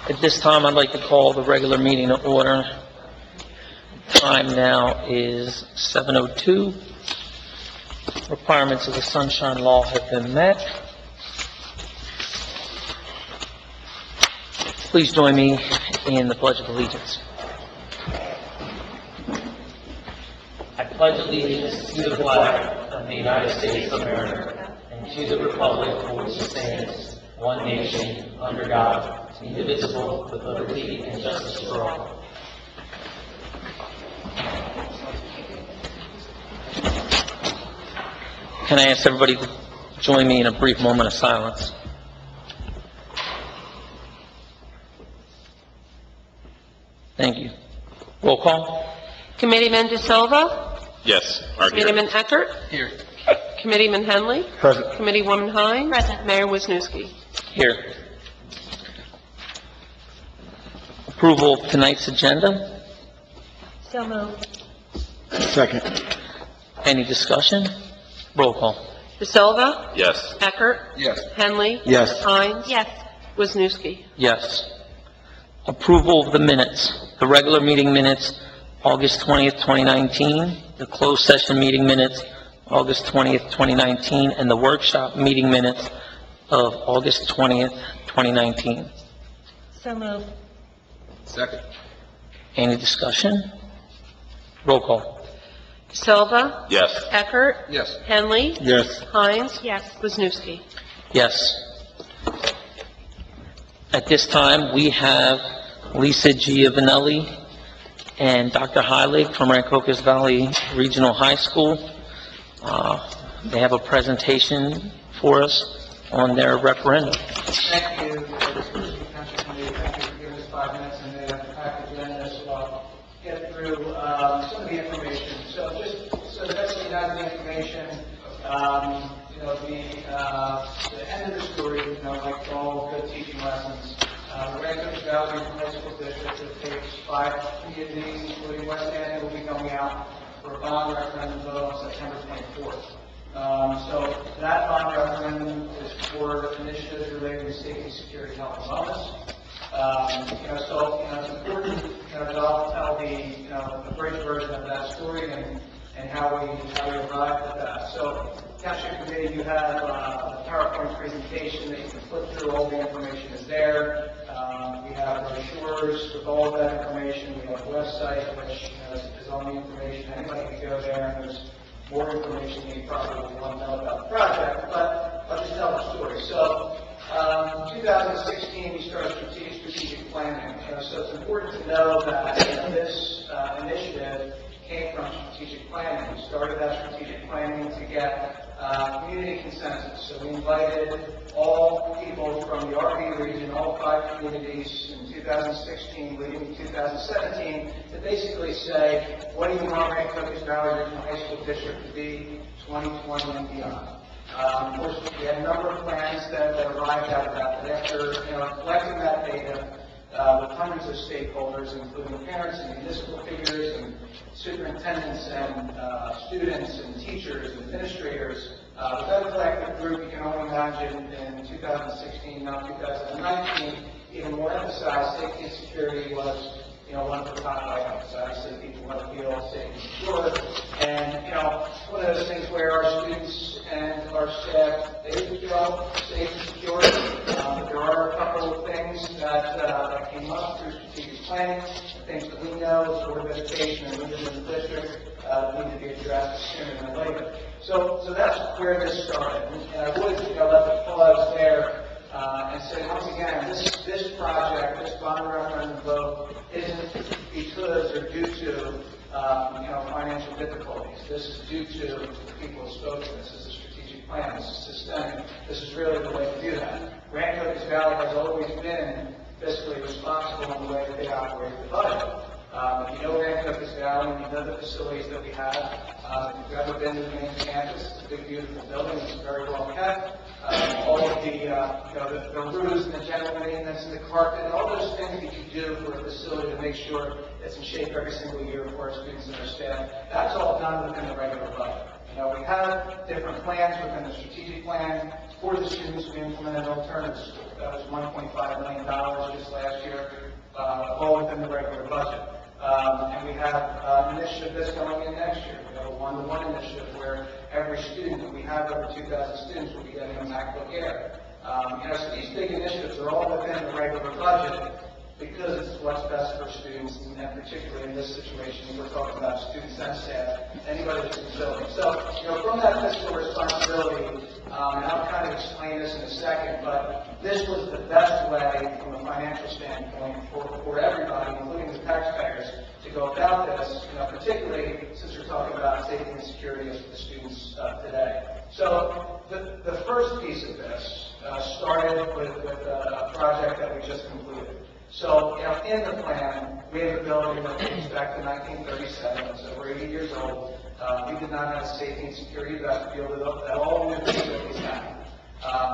At this time, I'd like to call the regular meeting to order. Time now is 7:02. Requirements of the Sunshine Law have been met. Please join me in the Pledge of Allegiance. I pledge allegiance to the flag of the United States of America and to the republic for which it stands, one nation, under God, indivisible, with liberty and justice for all. Can I ask everybody to join me in a brief moment of silence? Thank you. Roll call. Committeeman De Silva? Yes. Are here. Committeeman Eckert? Here. Committeeman Henley? Present. Committeewoman Hines? Present. Mayor Wisniewski? Here. Approval of tonight's agenda. So moved. Second. Any discussion? Roll call. De Silva? Yes. Eckert? Yes. Henley? Yes. Hines? Yes. Wisniewski? Yes. Approval of the minutes. The regular meeting minutes, August 20th, 2019. The closed session meeting minutes, August 20th, 2019. And the workshop meeting minutes of August 20th, 2019. So moved. Second. Any discussion? Roll call. De Silva? Yes. Eckert? Yes. Henley? Yes. Hines? Yes. Wisniewski? Yes. At this time, we have Lisa Giovanelli and Dr. Heilig from Rancocas Valley Regional High School. They have a presentation for us on their referendum. Thank you, Mr. Township Committee. Thank you for giving us 5 minutes and the package agenda, so I'll get through some of the information. So that's the amount of the information. The end of the story, like all good teaching lessons, the Rancocas Valley High School District that takes 5 communities, including West End, will be coming out for a bond referendum vote on September 24th. So that bond referendum is for initiatives related to safety, security, health, and wellness. It's important, to all tell the bridge version of that story and how we arrived at that. So, Township Committee, you have a PowerPoint presentation that you can flip through. All the information is there. We have brochures with all of that information. We have a website which is all the information. Anybody can go there, and there's more information you probably want to know about the project, but I'll just tell the story. So, 2016, we started strategic planning. So it's important to know that this initiative came from strategic planning. We started that strategic planning to get community consensus. So we invited all people from the RV region, all 5 communities in 2016, leading to 2017, to basically say, what do you want Rancocas Valley Regional High School District to be 2020 and beyond? Of course, we had a number of plans that arrived out of that, but after collecting that data with hundreds of stakeholders, including parents and municipal figures and superintendents and students and teachers and administrators, with that collective group, you can only imagine in 2016, now 2019, even more emphasized, safety and security was one of the top items. Obviously, people want to feel safe and secure. And, one of those things where our students and our staff, they feel safe and secure. But there are a couple of things that came up through strategic planning, things that we know as Board of Education and leaders in the district need to be addressed sooner than later. So that's where this started. And I would, let the pause there and say, once again, this project, this bond referendum vote, isn't because or due to financial difficulties. This is due to the people who spoke to this. This is a strategic plan. This is systemic. This is really the way to do that. Rancocas Valley has always been fiscally responsible in the way that they operate the budget. If you know Rancocas Valley, you know the facilities that we have. If you've ever been to the main campus, it's a big, beautiful building. It's very well kept. All of the roofs and the general maintenance and the carpet and all those things that you do for a facility to make sure it's in shape every single year for our students and our staff, that's all done within the regular budget. We have different plans within the strategic plan for the students. We implemented alternative That was $1.5 million just last year, all within the regular budget. And we have an initiative that's going in next year, a one-to-one initiative where every student, we have over 2,000 students, will be getting a MacBook Air. So these big initiatives are all within the regular budget because it's what's best for students, and particularly in this situation, we're talking about students and staff, anybody that's in the building. So, from that fiscal responsibility, and I'll kind of explain this in a second, but this was the best way from a financial standpoint for everybody, including the taxpayers, to go about this, particularly since we're talking about safety and security of the students today. So the first piece of this started with a project that we just completed. So, in the plan, we have a building that dates back to 1937. It's over 80 years old. We did not have a safety and security vestibule that all new facilities have.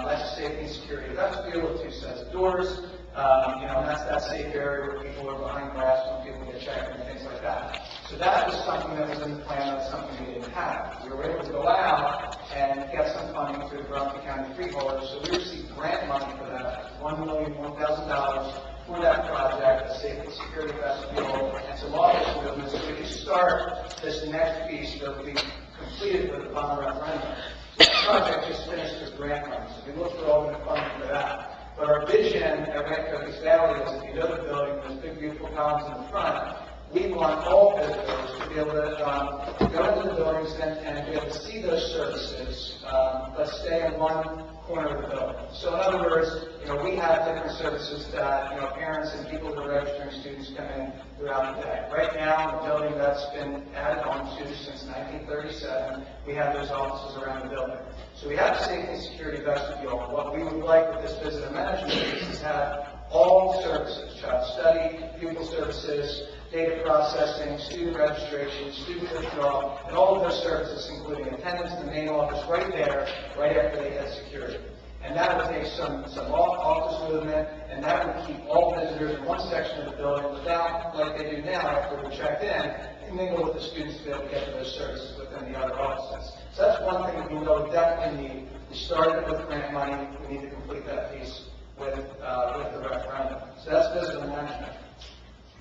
That's a safety and security vestibule with 2 sets of doors. And that's that safe area where people are behind glass when people get checked and things like that. So that was something that was in the plan. That's something we didn't have. We were able to go out and get some funding through the Brunswick County Freeholders. So we received grant money for that, $1,001,000 for that project, a safety and security vestibule, and some office movements. So we can start this next piece that will be completed with the bond referendum. So the project just finished with grant money. So we look for all the funding for that. But our vision at Rancho Valley is, if you know the building, those big beautiful columns in the front, we want all visitors to be able to go into the buildings and be able to see those services, but stay in one corner of the building. So in other words, we have different services that, parents and people who are registering students come in throughout the day. Right now, the building that's been added on to since 1937, we have those offices around the building. So we have a safety and security vestibule. What we would like with this visitor management piece is have all services, child study, pupil services, data processing, student registration, student withdrawal, and all of those services, including attendance in the main office right there, right after they had security. And that would take some office movement, and that would keep all visitors in one section of the building without, like they do now after they're checked in, and mingle with the students to be able to get to those services within the other offices. So that's one thing that we know we definitely need. We started with grant money. We need to complete that piece with the referendum. So that's visitor management.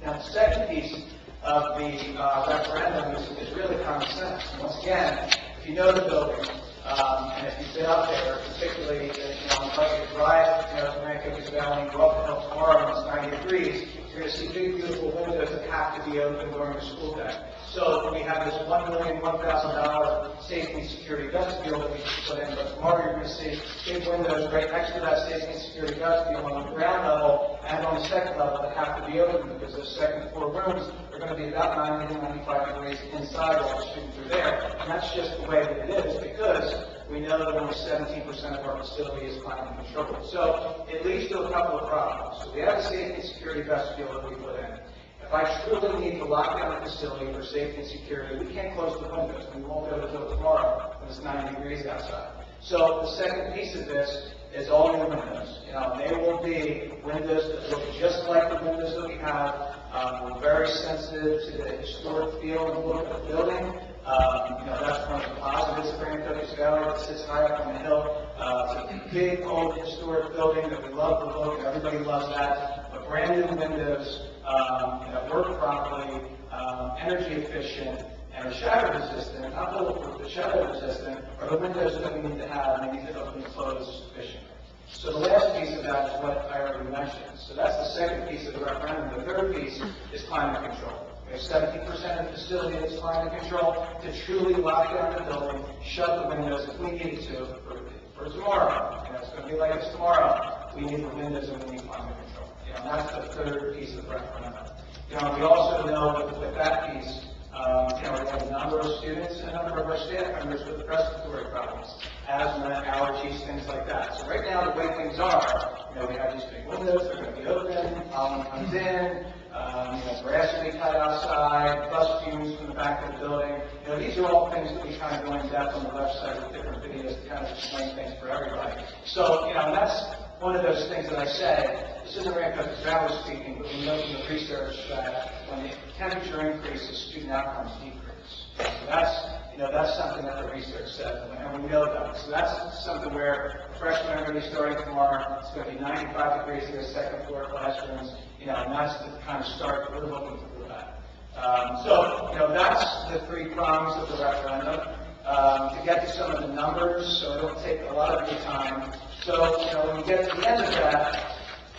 Now, the second piece of the referendum is really common sense. And once again, if you know the building, and if you've been out there, particularly on the budget drive, to Rancho Valley, and go up the hill tomorrow when it's 90 degrees, you're going to see big, beautiful windows that have to be open during the school day. So we have this $1,001,000 safety and security vestibule that we put in, but tomorrow you're going to see big windows right next to that safety and security vestibule on the ground level and on the second level that have to be open because those second floor rooms are going to be about 90 to 95 degrees inside while the students are there. And that's just the way that it is because we know that only 17% of our facility is climate controlled. So it leads to a couple of problems. So we have a safety and security vestibule that we put in. If I truly need to lock down the facility for safety and security, we can't close the windows. We won't be able to do it tomorrow when it's 90 degrees outside. So the second piece of this is all new windows. They will be windows that look just like the windows that we have. We're very sensitive to the historic feel and look of the building. That's one of the positives of Rancho Valley that sits high up on the hill. It's a big, old, historic building that we love the look. Everybody loves that. But brand new windows work properly, energy efficient, and are shadow resistant, not bulletproof, but shadow resistant, are the windows that we need to have, and they need to open and close efficiently. So the last piece of that is what I already mentioned. So that's the second piece of the referendum. The third piece is climate control. We have 70% of the facility that's climate control to truly lock down the building, shut the windows if we need to for tomorrow. It's going to be like this tomorrow. We need the windows and we need climate control. And that's the third piece of the referendum. We also know with that piece, we have a number of students and a number of our staff members with respiratory problems, asthma, allergies, things like that. So right now, the way things are, we have these big windows, they're going to be open, pollen comes in, grass will be cut outside, dust fumes from the back of the building. These are all things that we kind of go in depth on the left side with different videos to kind of explain things for everybody. So, and that's one of those things that I say. This isn't Rancho Valley speaking, but we know from the research that when the temperature increases, student outcomes decrease. So that's something that the research says, and we know that. So that's something where freshmen are going to be starting tomorrow. It's going to be 95 degrees in the second floor classrooms, and that's the kind of start we're looking for that. That's the three prongs of the referendum. To get to some of the numbers, so it'll take a lot of your time. So, when we get to the end of that,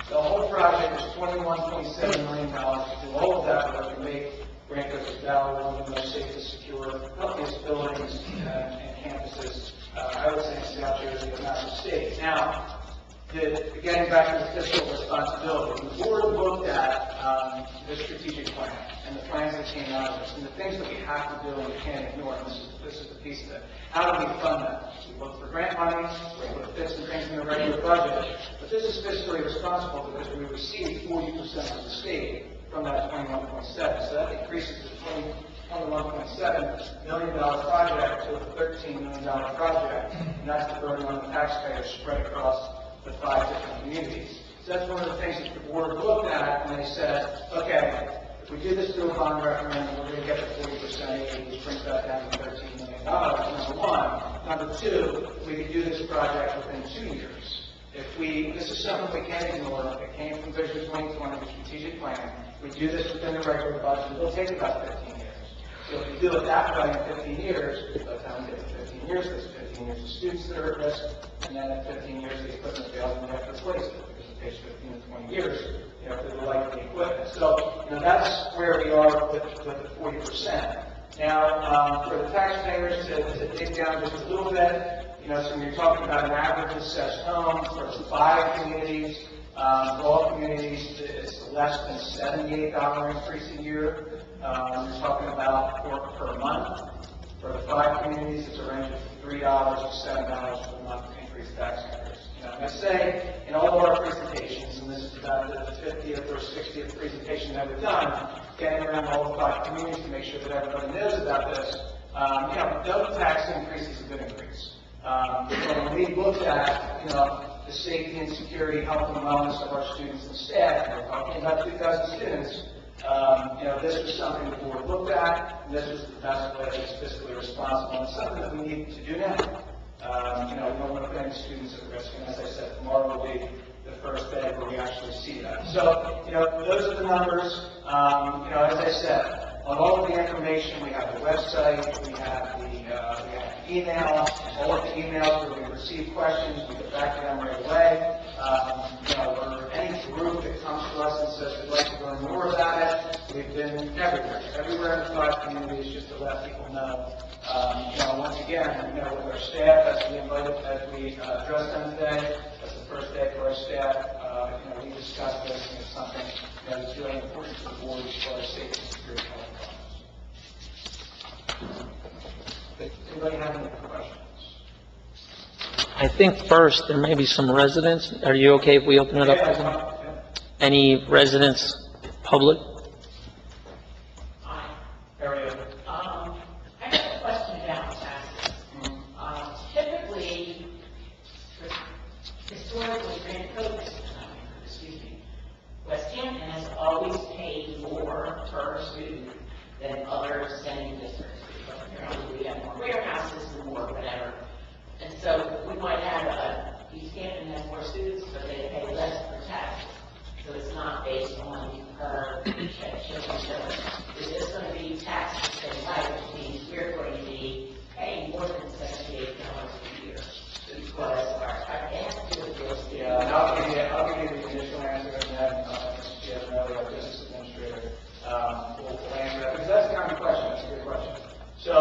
the whole project is $21.7 million to do all of that work and make Branko's Valley one of the most safe and secure, healthiest buildings and campuses, I would say, in South Jersey and United States. Now, getting back to the fiscal responsibility, the board looked at the strategic plan and the plans that came out of this and the things that we have to do and we can't ignore. And this is the piece of it. How do we fund that? We look for grant money, we put bits and things in the regular budget, but this is fiscally responsible because we receive 40% of the state from that 21.7. So that increases the $21.7 million project to a $13 million project, and that's the burden on the taxpayers spread across the 5 different communities. So that's one of the things that the board looked at when they said, okay, if we do this through a bond referendum, we're going to get the 40% aid, which brings that down to $13 million, number one. Number two, we could do this project within 2 years. This is something we can't ignore. It came from Vision 2020, the strategic plan. We do this within the regular budget. It'll take about 15 years. So if we do it that way in 15 years, by the time we get to 15 years, there's 15 years of students that are at risk, and then in 15 years, the equipment fails and we have to replace it because it takes 15 to 20 years, for the life of the equipment. So, that's where we are with the 40%. Now, for the taxpayers to dig down just a little bit, so when you're talking about an average assessed home for 5 communities, for all communities, it's less than $78 increase a year. You're talking about per month. For the 5 communities, it's a range of $3 to $7 per month increase tax increase. I say in all of our presentations, and this is about the 50th or 60th presentation that we've done, getting around all the 5 communities to make sure that everybody knows about this. No tax increase is a good increase. So when we looked at, the safety and security, health and wellness of our students and staff, we're talking about 2,000 students. This was something the board looked at, and this was the best way that's fiscally responsible, and something that we need to do now. We don't want to put any students at risk, and as I said, tomorrow will be the first day where we actually see that. So, those are the numbers. As I said, on all of the information, we have the website, we have the email, all of the emails where we receive questions, we get back to them right away. Or any group that comes to us and says we'd like to learn more about it, we've been everywhere in the 5 communities, just to let people know. Once again, with our staff, as we address them today, that's the first day for our staff. We discussed this, and it's something that is really important to the board as far as safety and security health problems. Anybody have any questions? I think first, there may be some residents. Are you okay if we open it up? Yeah. Any residents, public? Area. I have a question about taxes. Typically, historically, West Hampton has always paid more per student than other sending districts. Because apparently we have more warehouses and more whatever. And so we might have East Hampton has more students, but they pay less for taxes. So it's not based on per check. Is this going to be taxed the same way, which means we're going to be paying more than $78 a year? Because our asked to do this. Yeah, I'll give you the initial answer, and then Mr. Chairman, our business administrator, will answer that. Because that's the kind of question, that's a good question. So,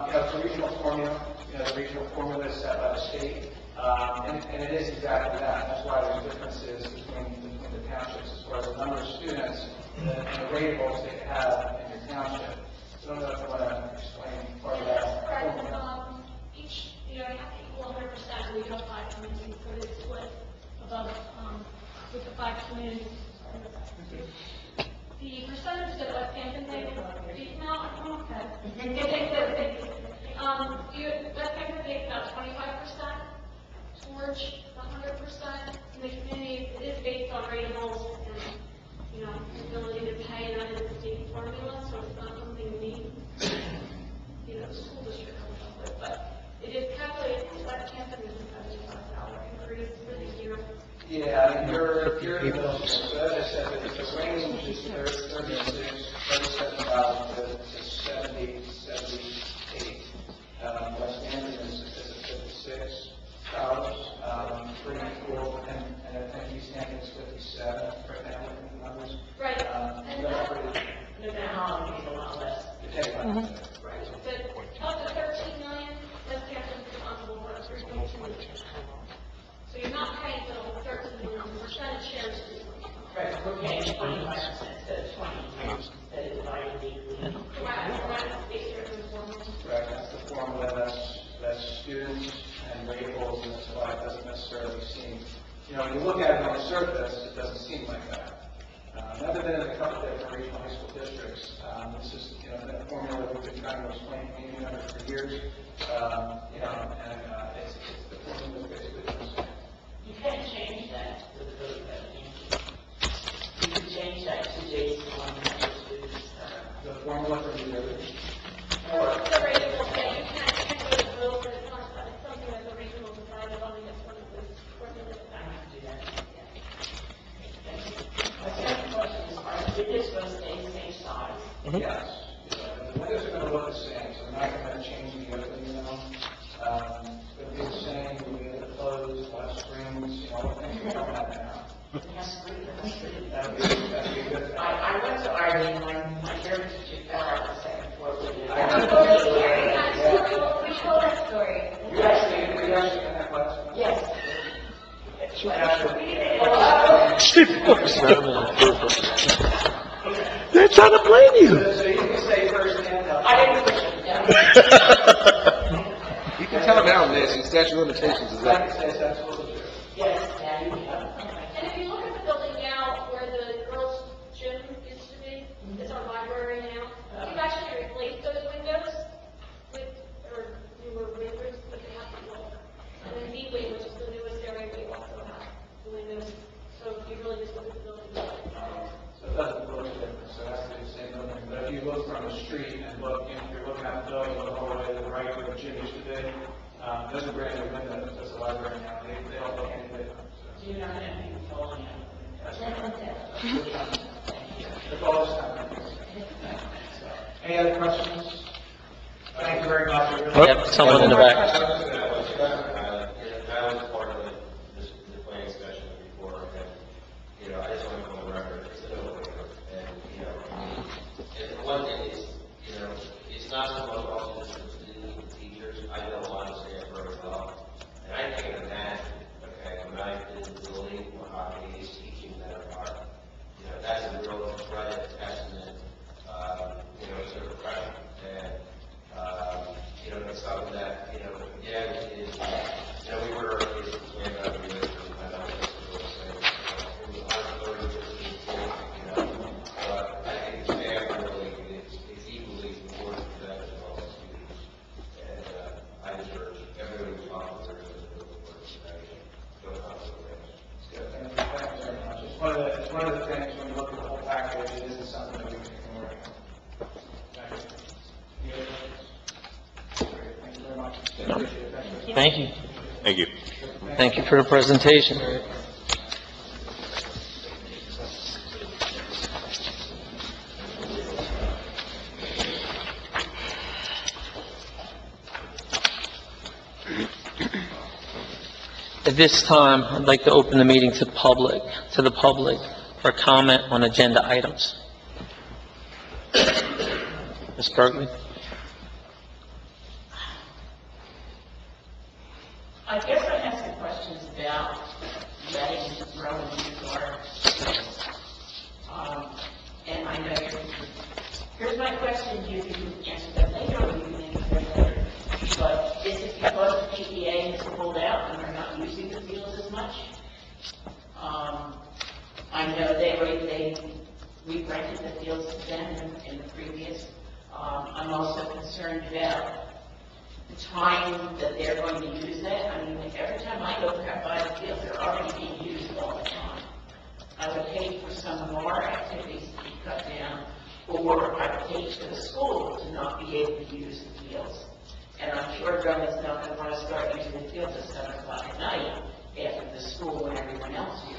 it's a regional formula. The regional formula is set by the state, and it is exactly that. That's why there's differences between the townships as far as the number of students and the ratables that you have in your township. So I don't know if I want to explain part of that. Correct. You have to equal 100%. We have 5 communities, so it's split above with the 5 communities. The percentage that West Hampton pays, no, okay. West Hampton pays about 25% towards the 100% in the community. It is based on ratables and, ability to pay, and that is the Yeah, you're in the middle school, so as I said, the range is 37,000 to 78. West Hampton is at $56, pretty cool, and I think East Hampton is 57 right now, looking at the numbers. Right. And that's pretty, Lieutenant Holland is a lot less. to take on. Right. But of the 13 million, West Hampton's responsible for 3.2 million. So you're not paying for the whole 13 million, the percentage share is 3.2. Right, we're paying 25% instead of 20, instead of dividing equally. Correct, based on the formula. Correct, that's the formula, that's students and variables, and that's why it doesn't necessarily seem, when you look at it on the surface, it doesn't seem like that. I've been in a couple different regional high school districts. This is, that formula we've been trying to explain to community members for years. It's the formula is basically the same. You can change that with the vote revenue. You can change that to based on the number of students. The formula for the other. The regional, yeah, you can't go to the rules, but it's not, it's something that the regional decided on, and it's one of those formulated I factors. have to do that. My second question is, are the digits going to stay the same size? Yes. The windows are going to look the same, so they're not going to change the opening, It'll be the same, we'll be able to close, less screens, all the things we don't have now. It has to be, That'd be a good thing. I went to Ireland, my German teacher fell out the second floor with it. I know. We told that story. You actually in that class? Yes. They're trying to blame you. So you can say firsthand, I didn't push it down. You can tell now, Nancy, statute of limitations is I up. can say it's absolutely true. Yes, now you can. And if you look at the building now, where the girls' gym used to be, it's our library now. We've actually replaced those windows with, or newer windows, but they have to be older. And then B-Wing, which is the newest area, we also have the windows. So if you really just look at the building. So it doesn't look different, so it has to be the same building. But if you look from the street and look, if you're looking at the building, look all the way to the right where the gym used to be, those are brand new windows, that's the library now, they don't look any different, so. You're not going to be falling out. That's all this time. Any other questions? Thank you very much. I really- Yep, someone in the back. I was part of the planning session before, and, I just want to go on the record, it's a no-brainer. And, and one thing is, it's not so much also just the teachers, I know a lot of staff very well, and I can't imagine, when I did the building, when hockey is teaching that part, that's a real credit, testament, to the profession. And, it's something that, again, is, we were, I don't know, but I think staff really, it's equally important to them as well as students. And, I just urge everyone who's involved in the building work today, go to conservation. Good, thank you very much. It's one of the things, when you look at the whole package, it isn't something that we can ignore. Thank you. Any other questions? Great, thank you very much. Appreciate it. Thank you. Thank you. Thank you. Thank you for the presentation. At this time, I'd like to open the meeting to the public for comment on agenda items. Ms. Bergley? I guess I have some questions about letting Rowan use our schools. And I know here's my question, you can answer that later, or you can answer that later. But is it because the PTA has pulled out and they're not using the fields as much? I know we rented the fields to them in the previous. I'm also concerned about the time that they're going to use it. I mean, every time I go by the field, they're already being used all the time. I would hate for some of our activities to be cut down, or I would hate for the school to not be able to use the fields. And I'm sure Rowan's not going to want to start using the fields at 7 o'clock at night after the school when everyone else uses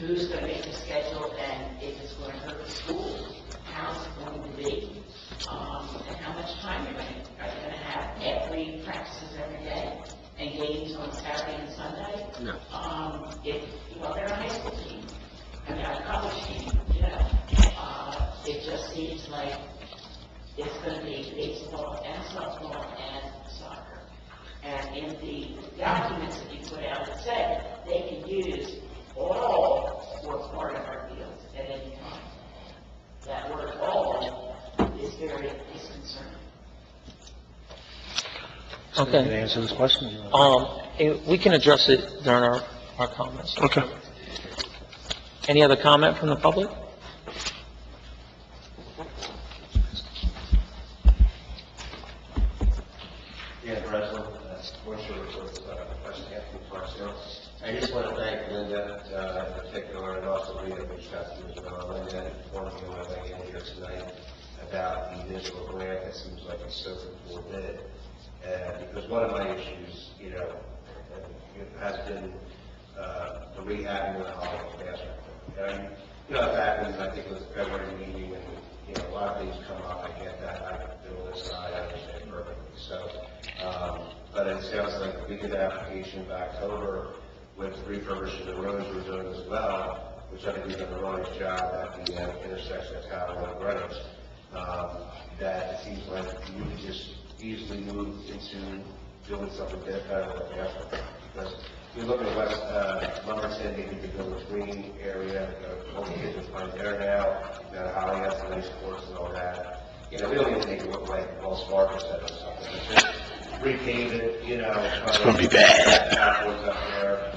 who's going to make the schedule, and if it's going to hurt the school, how's it going to be, and how much time are they going to have every practices every day, and games on Saturday and Sunday? No. If, they're a high school team, a college team, it just seems like it's going to be baseball and softball and soccer. And in the documents that you put out, it said they can use all or part of our fields at any time. That word all is concerning. Okay. Answer this question? We can address it during our comments. Okay. Any other comment from the public? Yeah, President, Commissioner with President Anthony Parksville. I just want to thank Linda in particular, and also Rita, which got to as well. Linda informed me when I went in here tonight about the initial grant. It seems like it's so for bid. Because one of my issues, has been the rehabbing of the Hollywood basketball. Back in, I think it was the February meeting, and, a lot of things come up, I get that, I do this, I understand perfectly. So, but it sounds like we did the application back October with refurbishing the roads we're doing as well, which I think we've done a really nice job at the intersection of Tower and Greenwich. That it seems like you could just easily move into doing something better with the basketball. Because you look at West Lumberton, maybe the Village Green area, all the kids are playing there now, Holly has the nice courts and all that. We don't even make it look like Wells Fargo said or something. It's just repave it, It's gonna be bad. Backwards up there.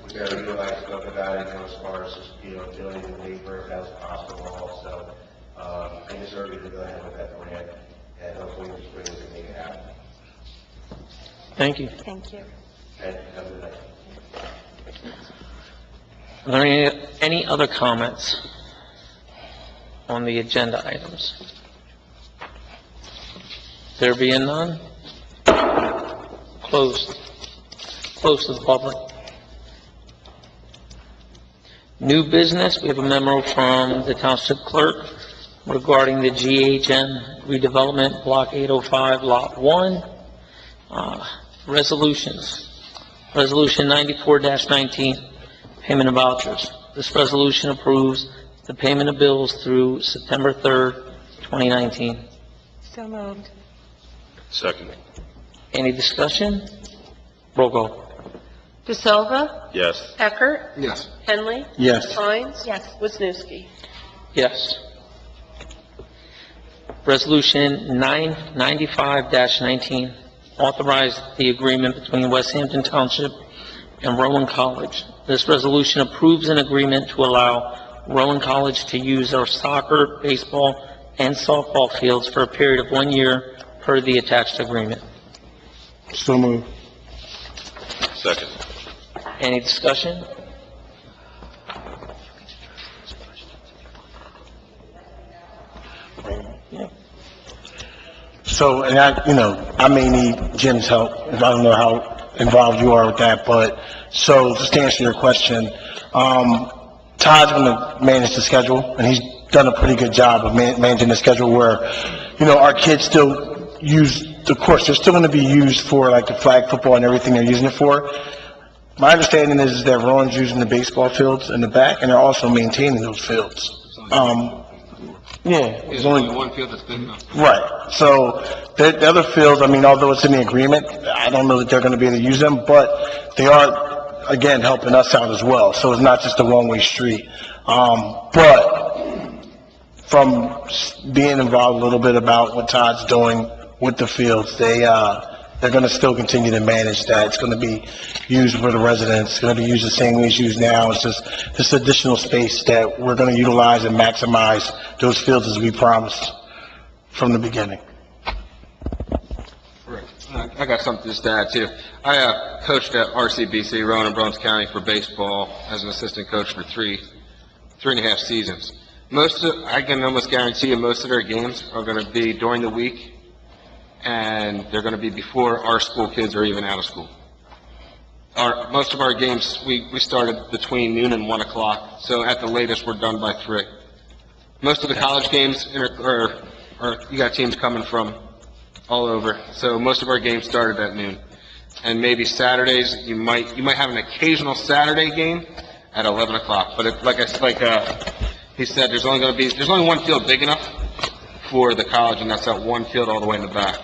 Gary, you like to talk about it, as far as, doing the labor if that's possible also. I just urge you to go ahead with that grant, and hopefully in the spring we can make it happen. Thank you. Thank you. And have a good night. Are there any other comments on the agenda items? There being none? Closed. Closed to the public. New business, we have a memo from the township clerk regarding the GHN redevelopment, Block 805, Lot 1. Resolutions. Resolution 94-19, payment of vouchers. This resolution approves the payment of bills through September 3rd, 2019. So moved. Second. Any discussion? Roll call. DeSilva, Yes. Eckert, Yes. Henley, Yes. Hines. Yes. Wisniewski. Yes. Resolution 995-19, authorize the agreement between West Hampton Township and Rowan College. This resolution approves an agreement to allow Rowan College to use our soccer, baseball, and softball fields for a period of 1 year per the attached agreement. So moved. Second. Any discussion? Yeah. So, and I may need Jim's help. I don't know how involved you are with that, but, so, just to answer your question, Todd's gonna manage the schedule, and he's done a pretty good job of managing the schedule where, our kids still use the course. They're still gonna be used for, like, the flag football and everything they're using it for. My understanding is that Rowan's using the baseball fields in the back, and they're also maintaining those fields. Yeah, there's only one field that's big enough. right. So the other fields, although it's in the agreement, I don't know that they're going to be able to use them, but they are, again, helping us out as well. So it's not just a one-way street. But from being involved a little bit about what Todd's doing with the fields, they're going to still continue to manage that. It's going to be used for the residents. It's going to be used the same way it's used now. It's just this additional space that we're going to utilize and maximize those fields as we promised from the beginning. I got something just to add too. I coached at RCBC, Rowan and Bruns County, for baseball as an assistant coach for three and a half seasons. I can almost guarantee you most of their games are going to be during the week, and they're going to be before our school kids are even out of school. most of our games, we started between noon and 1 o'clock, so at the latest, we're done by 3. Most of the college games, you got teams coming from all over, so most of our games started at noon. And maybe Saturdays, you might have an occasional Saturday game at 11 o'clock, but he said, there's only one field big enough for the college, and that's that one field all the way in the back.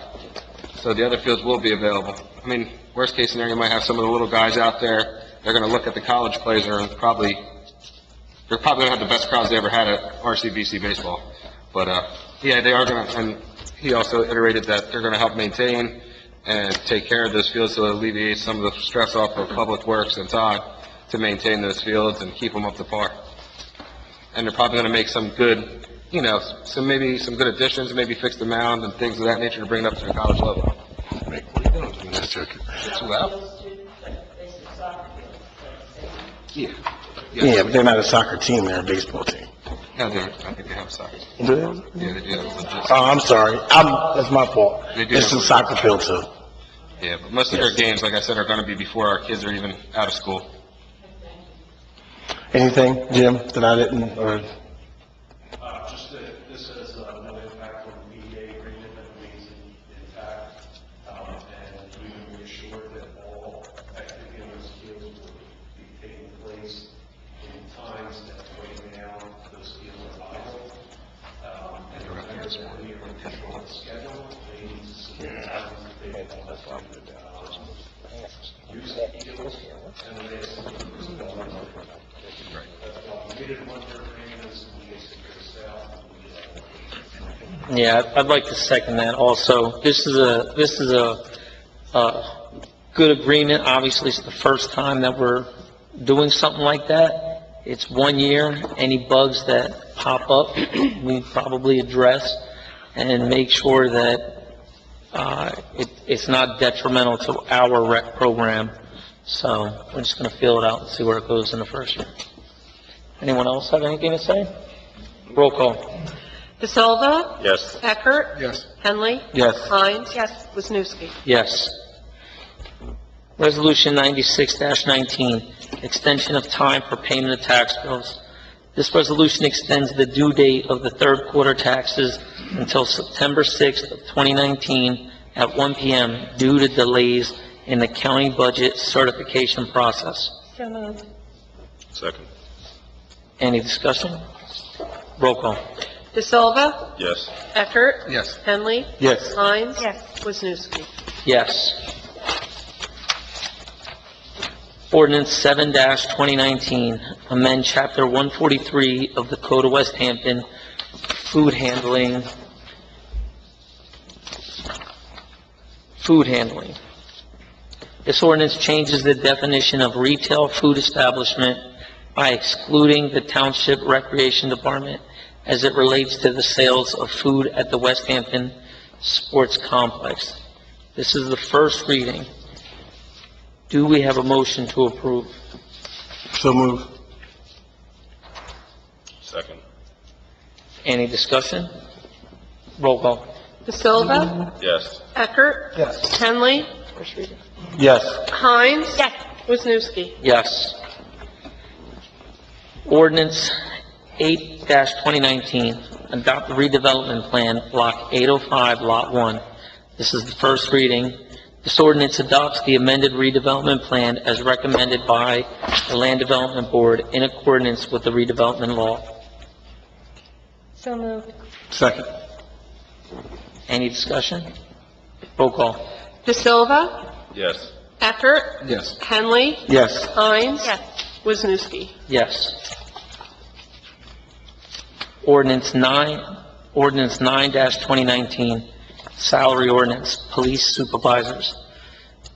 So the other fields will be available. I mean, worst case scenario, you might have some of the little guys out there, they're gonna look at the college plays, and they're probably gonna have the best crowds they ever had at RCBC baseball. But, yeah, they are gonna, and he also iterated that they're gonna help maintain and take care of those fields to alleviate some of the stress off of Public Works and Todd to maintain those fields and keep them up to par. And they're probably gonna make some good, maybe some good additions, maybe fix the mound and things of that nature to bring it up to the college level. What are you doing? I'm just joking. It's loud. Yeah. Yeah, but they're not a soccer team, they're a baseball team. Yeah, I think they have soccer. Do they have- Yeah, they do have legit. Oh, I'm sorry. That's my fault. They do It's have- a soccer field too. Yeah, but most of their games, like I said, are gonna be before our kids are even out of school. Anything, Jim, that I didn't, or? Just that this has no impact on the PDA agreement that remains intact, and we've been reassured that all activity on those fields will be taking place in times that right now those fields are idle. And the members that we are in control of the schedule, they need to submit times that they want to use the fields, and then they submit those dollars. That's why we did one for agreements, and we basically sell. Yeah, I'd like to second that also. This is a good agreement. Obviously, it's the first time that we're doing something like that. It's 1 year. Any bugs that pop up, we probably address and make sure that it's not detrimental to our rec program. So we're just going to feel it out and see where it goes in the first year. Anyone else have anything to say? Roll call. DeSilva, Yes. Eckert. Yes. Henley. Yes. Hines. Yes. Wisniewski. Yes. Resolution 96-19, extension of time for payment of tax bills. This resolution extends the due date of the third quarter taxes until September 6th of 2019 at 1 p.m. due to delays in the county budget certification process. So moved. Second. Any discussion? Roll call. DeSilva, Yes. Eckert. Yes. Henley. Yes. Hines. Yes. Wisniewski. Yes. Ordinance 7-2019, amend Chapter 143 of the Code of West Hampton, food handling. This ordinance changes the definition of retail food establishment by excluding the Township Recreation Department as it relates to the sales of food at the West Hampton Sports Complex. This is the first reading. Do we have a motion to approve? So move. Second. Any discussion? Roll call. DeSilva, Yes. Eckert. Yes. Henley. First reading. Yes. Hines. Yes. Wisniewski. Yes. Ordinance 8-2019, adopt the redevelopment plan, Block 805, Lot 1. This is the first reading. This ordinance adopts the amended redevelopment plan as recommended by the Land Development Board in accordance with the redevelopment law. So moved. Second. Any discussion? Roll call. DeSilva, Yes. Eckert. Yes. Henley. Yes. Hines. Yes. Wisniewski. Yes. Ordinance 9-2019, salary ordinance, police supervisors.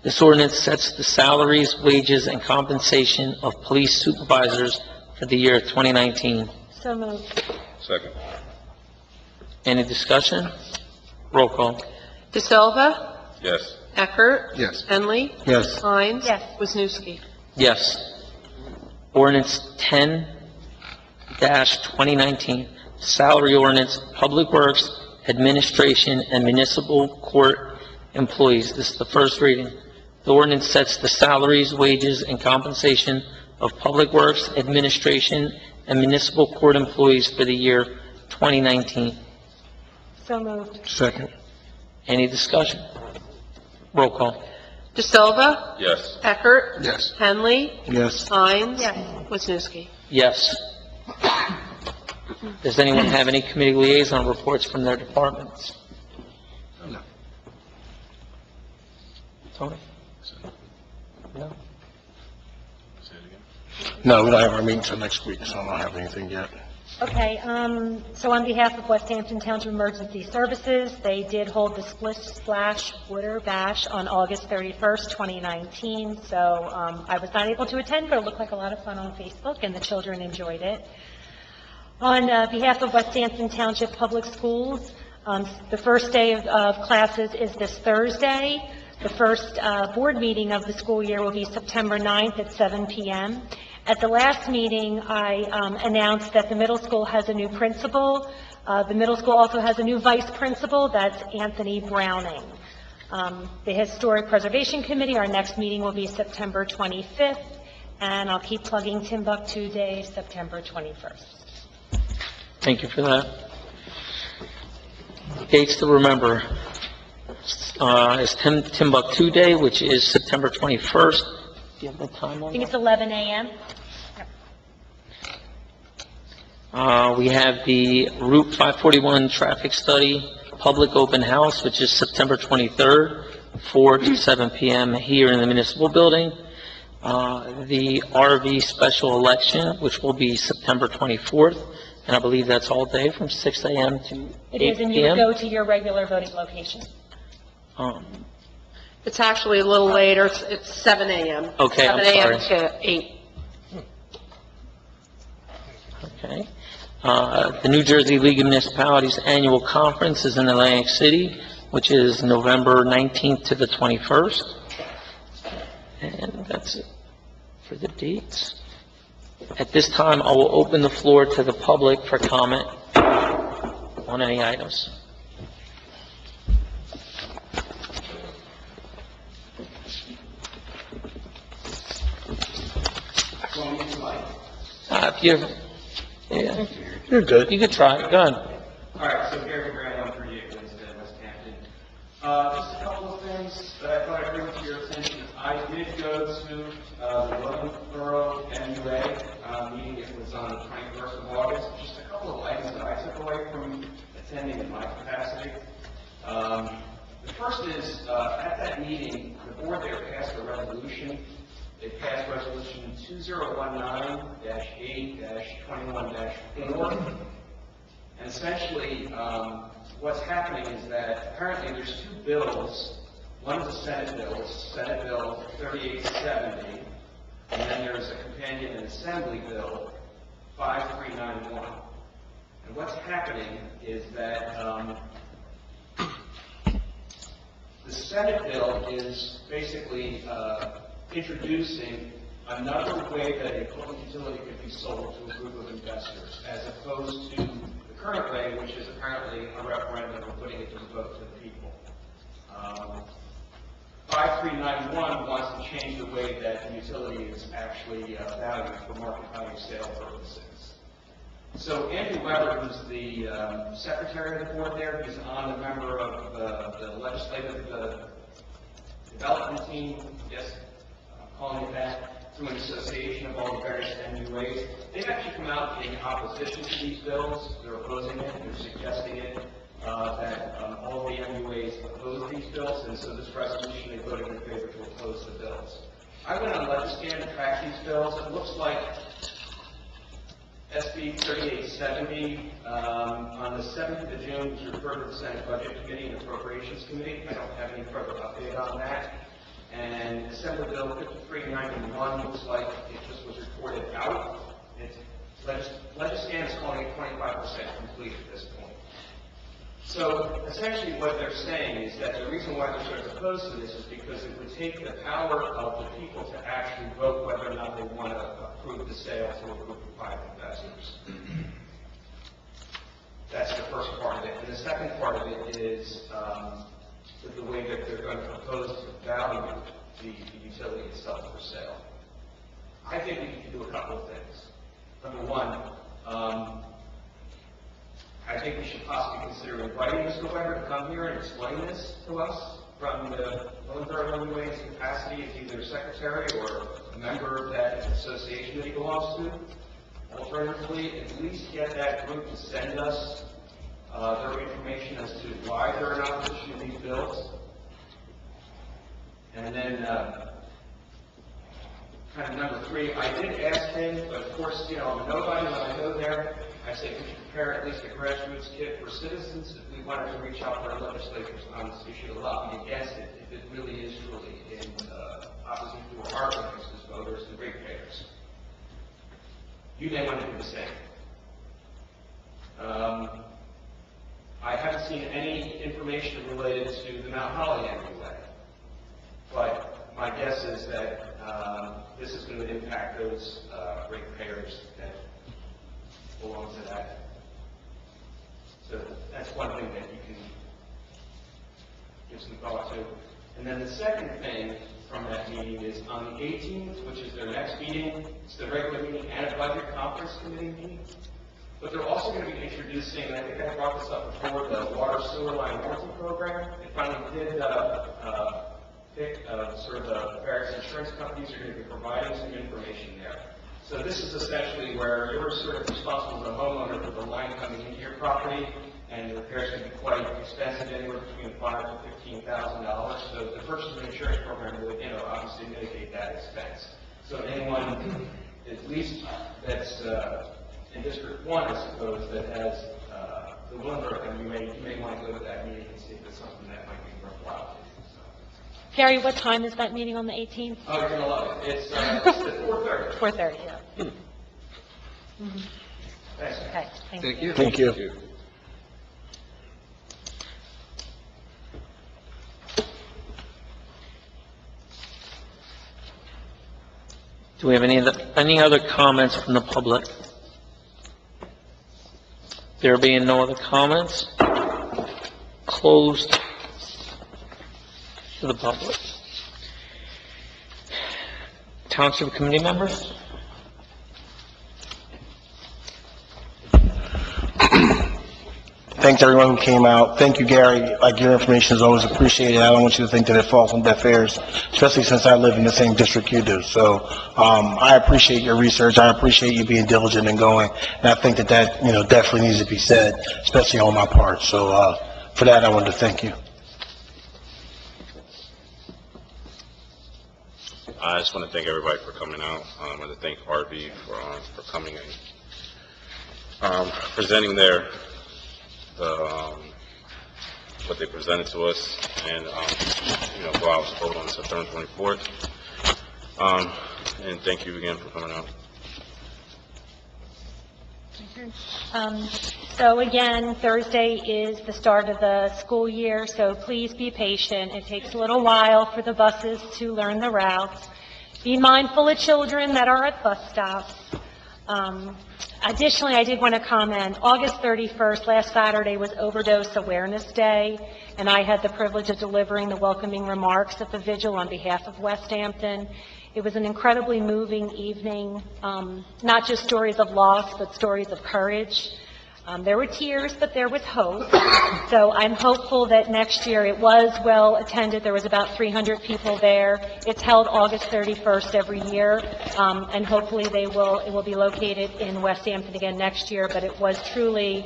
This ordinance sets the salaries, wages, and compensation of police supervisors for the year 2019. So moved. Second. Any discussion? Roll call. DeSilva, Yes. Eckert. Yes. Henley. Yes. Hines. Yes. Wisniewski. Yes. Ordinance 10-2019, salary ordinance, public works, administration, and municipal court employees. This is the first reading. The ordinance sets the salaries, wages, and compensation of public works, administration, and municipal court employees for the year 2019. So moved. Second. Any discussion? Roll call. De Silva, Yes. Eckert. Yes. Henley. Yes. Hines. Yes. Wisniewski. Yes. Does anyone have any committee liaison reports from their departments? No. Tony? No? Say it again. No, we don't have our meeting until next week, so I don't have anything yet. Okay, so on behalf of West Hampton Township Emergency Services, they did hold the Splish Splash Water Bash on August 31st, 2019. So I was not able to attend, but it looked like a lot of fun on Facebook, and the children enjoyed it. On behalf of West Hampton Township Public Schools, the first day of classes is this Thursday. The first board meeting of the school year will be September 9th at 7 p.m. At the last meeting, I announced that the middle school has a new principal. The middle school also has a new vice principal, that's Anthony Browning. The Historic Preservation Committee, our next meeting will be September 25th, and I'll keep plugging Timbuktu Day, September 21st. Thank you for that. Dates to remember is Timbuktu Day, which is September 21st. Do you have the time I on think that? it's 11 a.m. We have the Route 541 traffic study, public open house, which is September 23rd, 4 to 7 p.m. here in the municipal building. The RV special election, which will be September 24th, and I believe that's all day from 6 a.m. to It 8 is, and you p.m. go to your regular voting location. It's actually a little later, it's 7 a.m. Okay, I'm 7 a.m. sorry. to 8. Okay. The New Jersey League of Municipalities Annual Conference is in Atlantic City, which is November 19th to the 21st. And that's it for the dates. At this time, I will open the floor to the public for comment on any items. If you, yeah, You're good. you could try it. Go ahead. All right, so Gary Brown, 38 Winston, West Hampton. Just a couple of things that I thought I'd bring to your attention. I did go to the Williamsboro MUA meeting. It was on the 21st of August. Just a couple of items that I took away from attending in my capacity. The first is, at that meeting, the board there passed a resolution. They passed resolution 2019-8-21-4. And essentially, what's happening is that apparently there's two bills. One is a Senate bill, it's Senate Bill 3870, and then there's a companion and Assembly Bill 5391. And what's happening is that the Senate bill is basically introducing another way that a public utility could be sold to a group of investors, as opposed to the current way, which is apparently a referendum or putting it to the vote to the people. 5391 wants to change the way that the utility is actually valued for market value sale purposes. So Andrew Weber, who's the secretary of the board there, he's a member of the legislative development team, yes, I'm calling it that, through an association of all the various MUAs. They've actually come out in opposition to these bills. They're opposing it. They're suggesting it, that all the MUAs oppose these bills, and so this resolution, they voted in favor to oppose the bills. I went on Legiscan to track these bills. It looks like SB 3870, on the 7th of June, was referred to the Senate Budget Committee and Appropriations Committee. I don't have any further update on that. And Assembly Bill 5391 looks like it just was reported out. Legiscan is calling it 25% complete at this point. So essentially what they're saying is that the reason why they're sort of opposed to this is because it would take the power of the people to actually vote whether or not they want to approve the sale to a group of private investors. That's the first part of it. And the second part of it is the way that they're going to propose to value the utility itself for sale. I think we can do a couple of things. Number one, I think we should possibly consider inviting Mr. Weber to come here and explain this to us from the Williamsburg Roadways capacity as either secretary or a member of that association that he belongs to. Alternatively, at least get that group to send us their information as to why they're in opposition to these bills. And then, kind of number three, I did ask him, but of course, you know, I'm a nobody when I go there. I said, could you prepare at least a grassroots kit for citizens if we wanted to reach out to our legislators on this issue to lobby against it, if it really is truly in opposition to our interests as voters and ratepayers. You may want to do the same. I haven't seen any information related to the Mount Holly anyway, but my guess is that this is going to impact those ratepayers that belong to that. So that's one thing that you can give some thought to. And then the second thing from that meeting is on the 18th, which is their next meeting. It's the regular meeting and a budget conference committee meeting. But they're also going to be introducing, and I think I brought this up before, the water sewer line warranty program. They finally did pick sort of the various insurance companies are going to be providing some information there. So this is essentially where you're sort of responsible as a homeowner for the line coming into your property, and the repairs can be quite expensive, anywhere between $5,000 to $15,000. So the purchase of an insurance program would, you know, obviously mitigate that expense. So anyone, at least that's in District 1, I suppose, that has the Williamsburg, and you may want to go to that meeting and see if it's something that might be worthwhile. Gary, what time is that meeting on the 18th? Oh, you're going to love it. It's at 4:30. 4:30, yeah. Thanks. Okay, Thank you. Thank you. Do we have any other comments from the public? There being no other comments, closed to the public. Township committee members? Thanks everyone who came out. Thank you, Gary. Like, your information is always appreciated. I don't want you to think that it falls on deaf ears, especially since I live in the same district you do. So, I appreciate your research. I appreciate you being diligent and going. And I think that, you know, definitely needs to be said, especially on my part. So, for that, I wanted to thank you. I just want to thank everybody for coming out. I want to thank RV for coming and presenting what they presented to us, and you know, go out and vote on September 24th. And thank you again for coming out. So again, Thursday is the start of the school year, so please be patient. It takes a little while for the buses to learn the routes. Be mindful of children that are at bus stops. Additionally, I did want to comment, August 31st, last Saturday, was Overdose Awareness Day, and I had the privilege of delivering the welcoming remarks at the vigil on behalf of West Hampton. It was an incredibly moving evening, not just stories of loss, but stories of courage. There were tears, but there was hope. So I'm hopeful that next year, it was well attended. There was about 300 people there. It's held August 31st every year, and hopefully it will be located in West Hampton again next year. But it was truly,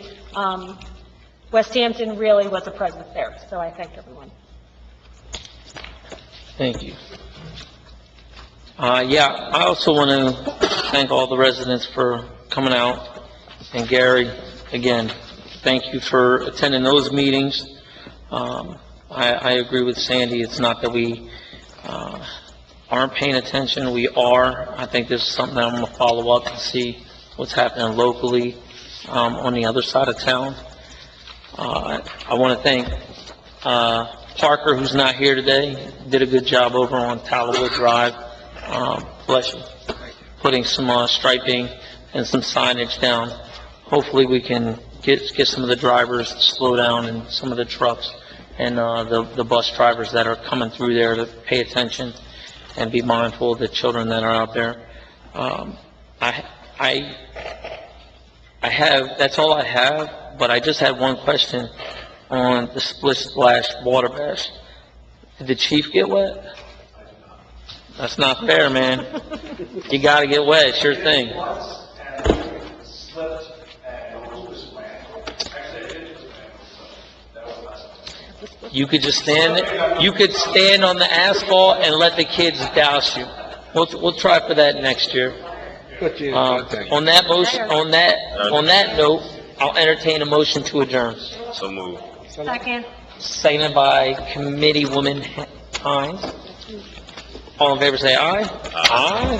West Hampton really was a presence there. So I thank everyone. Thank you. Yeah, I also want to thank all the residents for coming out. And Gary, again, thank you for attending those meetings. I agree with Sandy. It's not that we aren't paying attention. We are. I think this is something that I'm going to follow up and see what's happening locally on the other side of town. I want to thank Parker, who's not here today. Did a good job over on Tallowood Drive. Bless you. Putting some striping and some signage down. Hopefully we can get some of the drivers to slow down and some of the trucks and the bus drivers that are coming through there to pay attention. and be mindful of the children that are out there. I have, that's all I have, but I just had one question on the split splash water bash. Did the chief get wet? That's not fair, man. You gotta get wet, it's your thing. Slipped and was wet. Actually, I did was wet, so that was last time. You could just you could stand on the asphalt and let the kids douse you. We'll try for that next year. On that note, I'll entertain a motion to adjourn. So move. Second. Seconded by Committeewoman Hines. All in favor, say aye. Aye.